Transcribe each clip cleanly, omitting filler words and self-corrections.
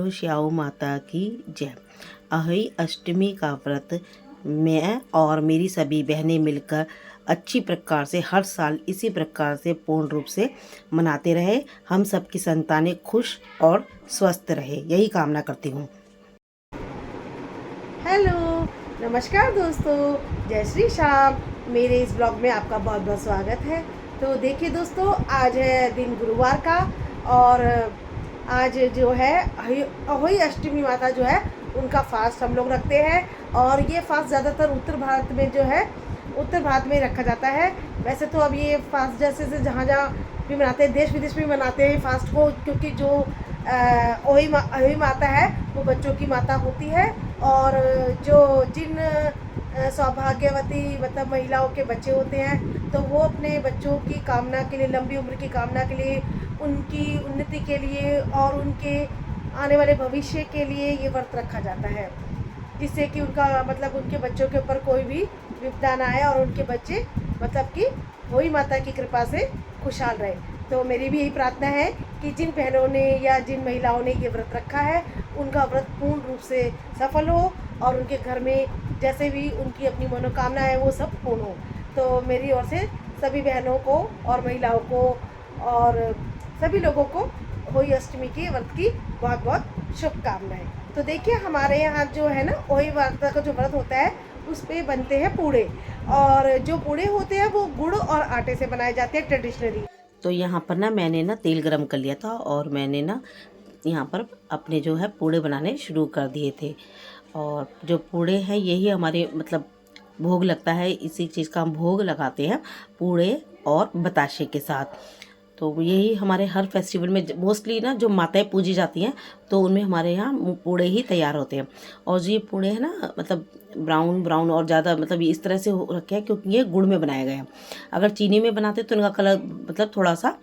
बोलो श्याओ माता की जय। अहोई अष्टमी का व्रत मैं और मेरी सभी बहनें मिलकर अच्छी प्रकार से हर साल इसी प्रकार से पूर्ण रूप से मनाते रहे। हम सबकी संतानें खुश और स्वस्थ रहे, यही कामना करती हूँ। हेलो, नमस्कार दोस्तों, जय श्री श्याम। मेरे इस ब्लॉग में आपका बहुत बहुत स्वागत है। तो देखिए दोस्तों, आज है दिन गुरुवार का और आज जो है अहोई अष्टमी माता जो है उनका फास्ट हम लोग रखते हैं। और ये फास्ट ज़्यादातर उत्तर भारत में जो है उत्तर भारत में रखा जाता है। वैसे तो अब ये फास्ट जैसे से जहाँ जहाँ भी मनाते हैं, देश विदेश में मनाते हैं फास्ट को, क्योंकि जो अहोई माता है वो बच्चों की माता होती है। और जो जिन सौभाग्यवती मतलब महिलाओं के बच्चे होते हैं तो वो अपने बच्चों की कामना के लिए, लंबी उम्र की कामना के लिए, उनकी उन्नति के लिए और उनके आने वाले भविष्य के लिए ये व्रत रखा जाता है, जिससे कि उनका मतलब उनके बच्चों के ऊपर कोई भी विपदा ना आए और उनके बच्चे मतलब कि वही माता की कृपा से खुशहाल रहे। तो मेरी भी यही प्रार्थना है कि जिन बहनों ने या जिन महिलाओं ने ये व्रत रखा है उनका व्रत पूर्ण रूप से सफल हो और उनके घर में जैसे भी उनकी अपनी मनोकामना है वो सब पूर्ण हो। तो मेरी ओर से सभी बहनों को और महिलाओं को और सभी लोगों को होली अष्टमी के व्रत की बहुत बहुत शुभकामनाएं। तो देखिए, हमारे यहाँ जो है ना होली व्रत का जो व्रत होता है उस पे बनते हैं पूड़े, और जो पूड़े होते हैं वो गुड़ और आटे से बनाए जाते हैं ट्रेडिशनली। तो यहाँ पर ना मैंने ना तेल गरम कर लिया था और मैंने ना यहाँ पर अपने जो है पूड़े बनाने शुरू कर दिए थे। और जो पूड़े हैं यही हमारे मतलब भोग लगता है, इसी चीज़ का हम भोग लगाते हैं पूड़े और बताशे के साथ। तो यही हमारे हर फेस्टिवल में मोस्टली ना जो माताएं पूजी जाती हैं तो उनमें हमारे यहाँ पूड़े ही तैयार होते हैं। और जो ये पूड़े हैं ना मतलब ब्राउन ब्राउन और ज़्यादा मतलब इस तरह से हो रखे हैं क्योंकि ये गुड़ में बनाए गए हैं। अगर चीनी में बनाते तो इनका कलर मतलब थोड़ा सा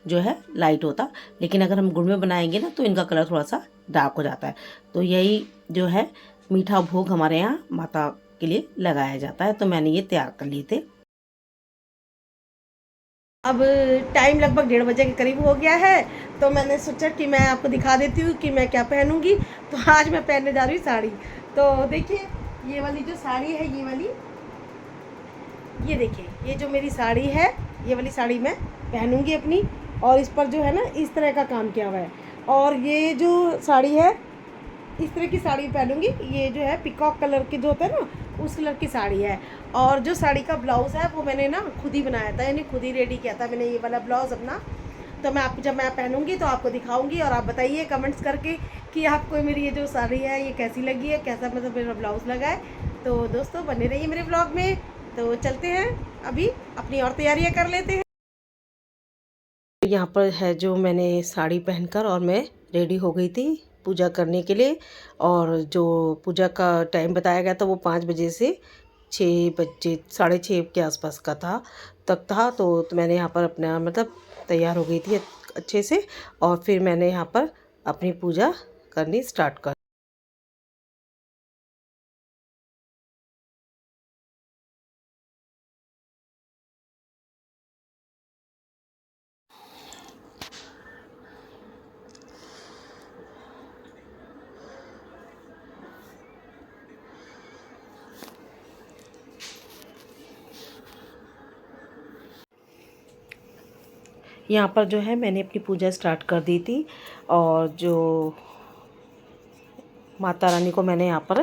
जो है लाइट होता, लेकिन अगर हम गुड़ में बनाएंगे ना तो इनका कलर थोड़ा सा डार्क हो जाता है। तो यही जो है मीठा भोग हमारे यहाँ माता के लिए लगाया जाता है। तो मैंने ये तैयार कर लिए थे। अब टाइम लगभग 1:30 के करीब हो गया है, तो मैंने सोचा कि मैं आपको दिखा देती हूँ कि मैं क्या पहनूंगी। तो आज मैं पहनने जा रही हूँ साड़ी। तो देखिए, ये वाली जो साड़ी है ये वाली, ये देखिए, ये जो मेरी साड़ी है ये वाली साड़ी मैं पहनूंगी अपनी। और इस पर जो है ना इस तरह का काम किया हुआ है। और ये जो साड़ी है इस तरह की साड़ी पहनूंगी। ये जो है पिकॉक कलर की जो होता है ना उस कलर की साड़ी है। और जो साड़ी का ब्लाउज़ है वो मैंने ना खुद ही बनाया था, यानी खुद ही रेडी किया था मैंने ये वाला ब्लाउज़ अपना। तो मैं आपको जब मैं पहनूंगी तो आपको दिखाऊंगी और आप बताइए कमेंट्स करके कि आपको मेरी ये जो साड़ी है ये कैसी लगी है, कैसा मतलब मेरा ब्लाउज़ लगा है। तो दोस्तों बने रहिए मेरे ब्लॉग में। तो चलते हैं, अभी अपनी और तैयारियाँ कर लेते हैं। यहाँ पर है जो मैंने साड़ी पहनकर और मैं रेडी हो गई थी पूजा करने के लिए। और जो पूजा का टाइम बताया गया था वो 5 बजे से 6 बजे 6:30 के आसपास का था। तो मैंने यहाँ पर अपना मतलब तैयार हो गई थी अच्छे से। और फिर मैंने यहाँ पर अपनी पूजा करनी स्टार्ट कर। यहाँ पर जो है मैंने अपनी पूजा स्टार्ट कर दी थी। और जो माता रानी को मैंने यहाँ पर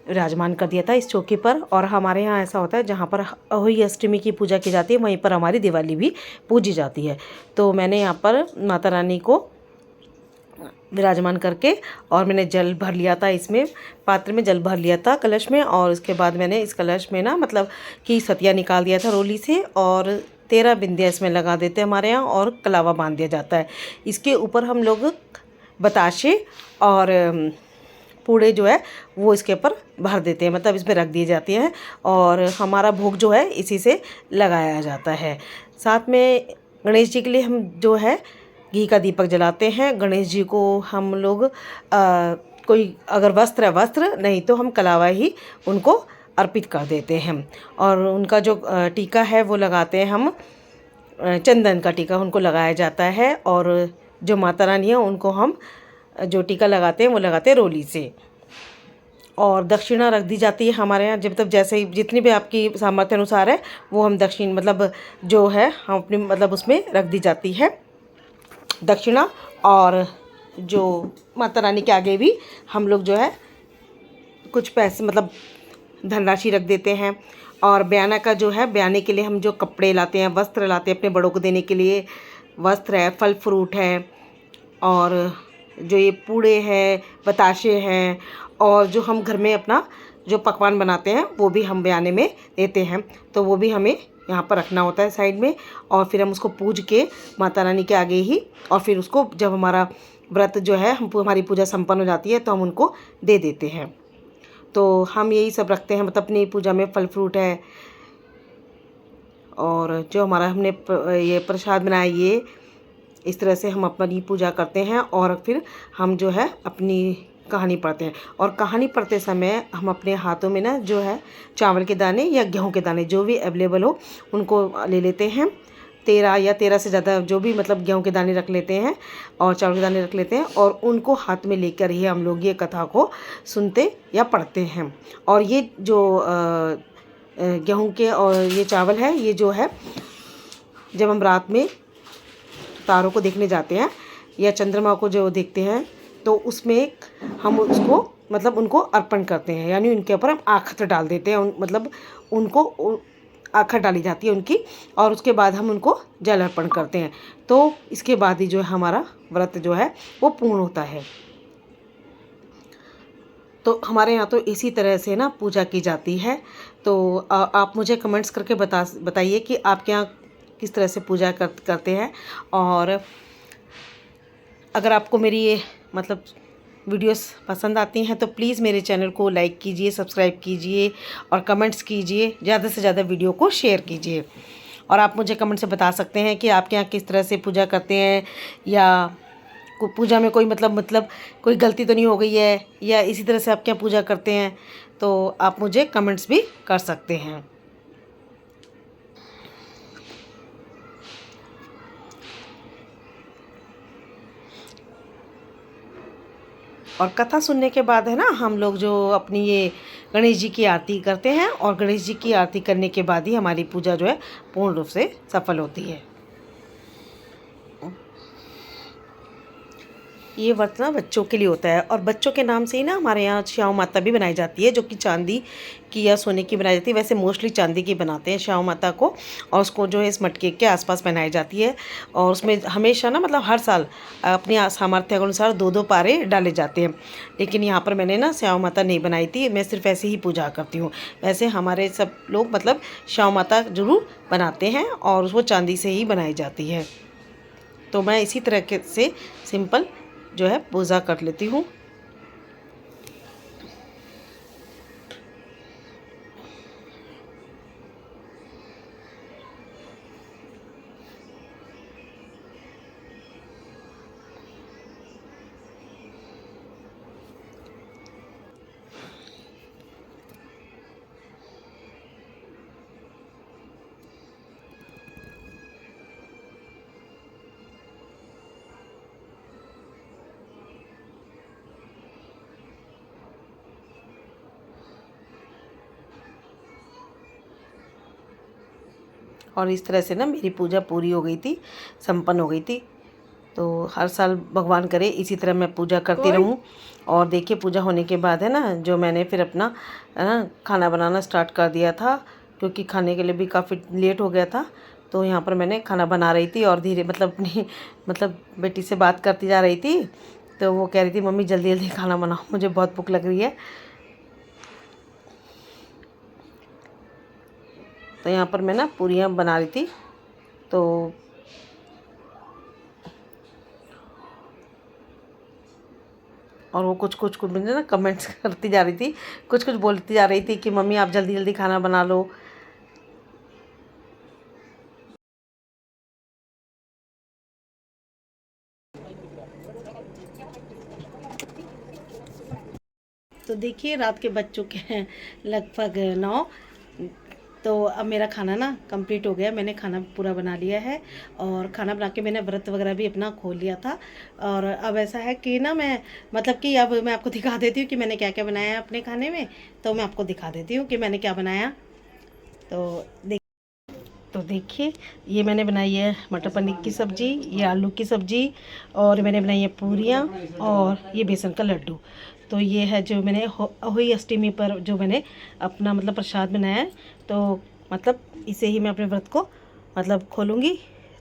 विराजमान कर दिया था इस चौकी पर। और हमारे यहाँ ऐसा होता है जहाँ पर अहोई अष्टमी की पूजा की जाती है वहीं पर हमारी दिवाली भी पूजी जाती है। तो मैंने यहाँ पर माता रानी को विराजमान करके और मैंने जल भर लिया था, इसमें पात्र में जल भर लिया था कलश में। और उसके बाद मैंने इस कलश में ना मतलब कि सतिया निकाल दिया था रोली से, और 13 बिंदियाँ इसमें लगा देते हैं हमारे यहाँ, और कलावा बांध दिया जाता है। इसके ऊपर हम लोग बताशे और पूड़े जो है वो इसके ऊपर भर देते हैं, मतलब इसमें रख दिए जाते हैं। और हमारा भोग जो है इसी से लगाया जाता है। साथ में गणेश जी के लिए हम जो है घी का दीपक जलाते हैं। गणेश जी को हम लोग कोई अगर वस्त्र है वस्त्र, नहीं तो हम कलावा ही उनको अर्पित कर देते हैं। और उनका जो टीका है वो लगाते हैं हम, चंदन का टीका उनको लगाया जाता है। और जो माता रानी है उनको हम जो टीका लगाते हैं वो लगाते हैं रोली से। और दक्षिणा रख दी जाती है हमारे यहाँ, जब तक जैसे ही जितनी भी आपकी सामर्थ्य अनुसार है वो हम दक्षिण मतलब जो है हम अपनी मतलब उसमें रख दी जाती है दक्षिणा। और जो माता रानी के आगे भी हम लोग जो है कुछ पैसे मतलब धनराशि रख देते हैं। और बयाना का जो है, बयाने के लिए हम जो कपड़े लाते हैं, वस्त्र लाते हैं अपने बड़ों को देने के लिए, वस्त्र है, फल फ्रूट है, और जो ये पूड़े हैं, बताशे हैं, और जो हम घर में अपना जो पकवान बनाते हैं वो भी हम बयाने में देते हैं। तो वो भी हमें यहाँ पर रखना होता है साइड में। और फिर हम उसको पूज के माता रानी के आगे ही, और फिर उसको जब हमारा व्रत जो है हमारी पूजा संपन्न हो जाती है तो हम उनको दे देते हैं। तो हम यही सब रखते हैं, मतलब अपनी पूजा में फल फ्रूट है, और जो हमारा हमने ये प्रसाद बनाया, ये इस तरह से हम अपनी पूजा करते हैं। और फिर हम जो है अपनी कहानी पढ़ते हैं। और कहानी पढ़ते समय हम अपने हाथों में ना जो है चावल के दाने या गेहूं के दाने जो भी अवेलेबल हो उनको ले लेते हैं। 13 या 13 से ज़्यादा जो भी मतलब गेहूं के दाने रख लेते हैं और चावल के दाने रख लेते हैं, और उनको हाथ में लेकर ही हम लोग ये कथा को सुनते या पढ़ते हैं। और ये जो गेहूं के और ये चावल है, ये जो है जब हम रात में तारों को देखने जाते हैं या चंद्रमा को जो देखते हैं तो उसमें हम उसको मतलब उनको अर्पण करते हैं, यानी उनके ऊपर हम आखत डाल देते हैं, मतलब उनको आखत डाली जाती है उनकी, और उसके बाद हम उनको जल अर्पण करते हैं। तो इसके बाद ही जो है हमारा व्रत जो है वो पूर्ण होता है। तो हमारे यहाँ तो इसी तरह से ना पूजा की जाती है। तो आप मुझे कमेंट्स करके बताइए कि आपके यहाँ किस तरह से पूजा करते हैं। और अगर आपको मेरी ये मतलब वीडियोस पसंद आती हैं तो प्लीज़ मेरे चैनल को लाइक कीजिए, सब्सक्राइब कीजिए और कमेंट्स कीजिए, ज़्यादा से ज़्यादा वीडियो को शेयर कीजिए। और आप मुझे कमेंट से बता सकते हैं कि आपके यहाँ किस तरह से पूजा करते हैं, या पूजा में कोई मतलब कोई गलती तो नहीं हो गई है, या इसी तरह से आप क्या पूजा करते हैं। तो आप मुझे कमेंट्स भी कर सकते हैं। और कथा सुनने के बाद है ना हम लोग जो अपनी ये गणेश जी की आरती करते हैं, और गणेश जी की आरती करने के बाद ही हमारी पूजा जो है पूर्ण रूप से सफल होती है। ये व्रत ना बच्चों के लिए होता है, और बच्चों के नाम से ही ना हमारे यहाँ श्याम माता भी बनाई जाती है, जो कि चांदी की या सोने की बनाई जाती है। वैसे मोस्टली चांदी की बनाते हैं श्याम माता को, और उसको जो है इस मटके के आसपास पहनाई जाती है। और उसमें हमेशा ना मतलब हर साल अपनी सामर्थ्य के अनुसार 2-2 पारे डाले जाते हैं। लेकिन यहाँ पर मैंने ना श्याम माता नहीं बनाई थी, मैं सिर्फ ऐसे ही पूजा करती हूँ। वैसे हमारे सब लोग मतलब श्याम माता ज़रूर बनाते हैं, और वो चांदी से ही बनाई जाती है। तो मैं इसी तरह से सिंपल जो है पूजा कर लेती हूँ। और इस तरह से ना मेरी पूजा पूरी हो गई थी, संपन्न हो गई थी। तो हर साल भगवान करे इसी तरह मैं पूजा करती रहूं। और देखिए पूजा होने के बाद है ना जो मैंने फिर अपना है ना खाना बनाना स्टार्ट कर दिया था, क्योंकि खाने के लिए भी काफ़ी लेट हो गया था। तो यहाँ पर मैंने खाना बना रही थी, और धीरे अपनी बेटी से बात करती जा रही थी। तो वो कह रही थी मम्मी जल्दी जल्दी खाना बनाओ, मुझे बहुत भूख लग रही है। तो यहाँ पर मैं ना पूरियाँ बना रही थी। तो और वो कुछ मुझे ना कमेंट्स करती जा रही थी, कुछ बोलती जा रही थी कि मम्मी आप जल्दी जल्दी खाना बना लो। तो देखिए रात के बज चुके हैं लगभग 9, तो अब मेरा खाना ना कंप्लीट हो गया, मैंने खाना पूरा बना लिया है और खाना बना के मैंने व्रत वगैरह भी अपना खोल लिया था। और अब ऐसा है कि ना मैं मतलब कि अब मैं आपको दिखा देती हूँ कि मैंने क्या क्या बनाया है अपने खाने में। तो मैं आपको दिखा देती हूँ कि मैंने क्या बनाया। तो देखिए, ये मैंने बनाई है मटर पनीर की सब्ज़ी, ये आलू की सब्ज़ी, और मैंने बनाई है पूरियाँ, और ये बेसन का लड्डू। तो ये है जो मैंने अहोई अष्टमी पर जो मैंने अपना मतलब प्रसाद बनाया है। तो मतलब इसे ही मैं अपने व्रत को मतलब खोलूँगी।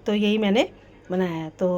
तो यही मैंने बनाया है। तो